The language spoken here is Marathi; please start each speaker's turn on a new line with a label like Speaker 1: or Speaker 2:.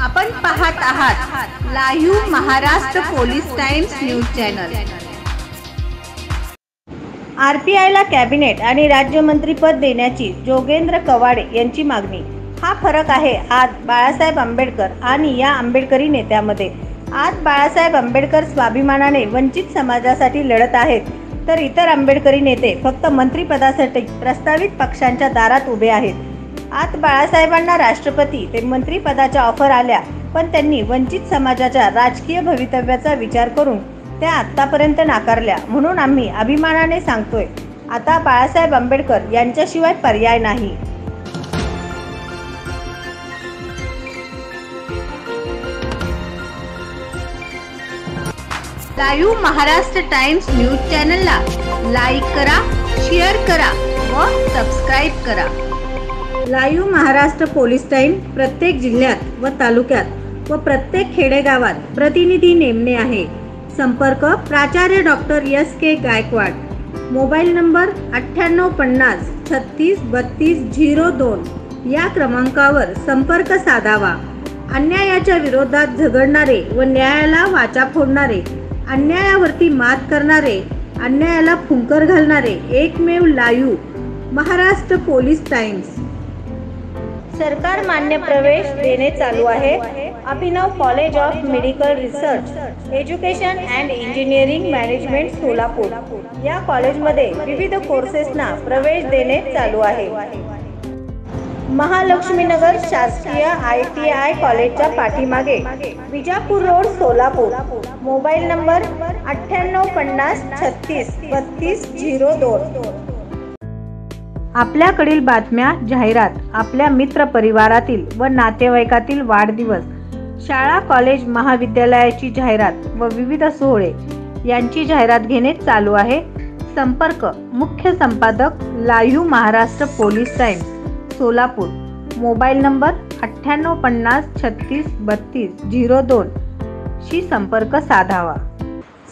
Speaker 1: आपण पाहत आहात live Maharashtra police Times news channel.
Speaker 2: आरपीआयला कॅबिनेट आणि राज्यमंत्रीपद देण्याची जोगेंद्र कवाडे यांची मागणी। हा फरक आहे आज बाळासाहेब आंबेडकर आणि या आंबेडकरी नेत्यामध्ये। आज बाळासाहेब आंबेडकर स्वाभिमानाने वंचित समाजासाठी लढत आहेत, तर इतर आंबेडकरी नेते फक्त मंत्रिपदासाठी प्रस्तावित पक्षांच्या दारात उभे आहेत। आज बाळासाहेबांना राष्ट्रपती ते मंत्रिपदाच्या ऑफर आल्या, पण त्यांनी वंचित समाजाच्या राजकीय भवितव्याचा विचार करून त्या आतापर्यंत नाकारल्या। म्हणून आम्ही अभिमानाने सांगतोय, आता बाळासाहेब आंबेडकर यांच्याशिवाय पर्याय नाही।
Speaker 1: लाईव्ह महाराष्ट्र टाइम्स न्यूज चॅनलला लाईक करा, शेअर करा व सबस्क्राइब करा।
Speaker 2: लाईव्ह महाराष्ट्र पोलीस टाइम प्रत्येक जिल्ह्यात व तालुक्यात व प्रत्येक खेडेगावात प्रतिनिधी नेमणे आहे। संपर्क प्राचार्य doctor S.K. Gaikwad. Mobile number 9850 36 32 02 या क्रमांकावर संपर्क साधावा। अन्यायाच्या विरोधात झगडणारे व न्यायाला वाचा फोडणारे, अन्यायावरती मात करणारे, अन्यायाला फुंकर घालणारे एकमेव लाईव्ह महाराष्ट्र पोलीस टाइम्स। सरकार मान्य प्रवेश देणे चालू आहे। Abhinav college of medical research education and engineering management Solapur या कॉलेजमध्ये विविध कोर्सेसना प्रवेश देणे चालू आहे। महालक्ष्मीनगर शासकीय ITI कॉलेजच्या पाठीमागे Vijapur road Solapur. Mobile number 9850 36 32 02। आपल्याकडील बातम्या, जाहिरात, आपल्या मित्र परिवारातील व नातेवाईकातील वाढदिवस, शाळा कॉलेज महाविद्यालयाची जाहिरात व विविध सोहळे यांची जाहिरात घेणे चालू आहे। संपर्क मुख्य संपादक live Maharashtra police times Solapur. Mobile number 9850 36 32 02 शी संपर्क साधावा।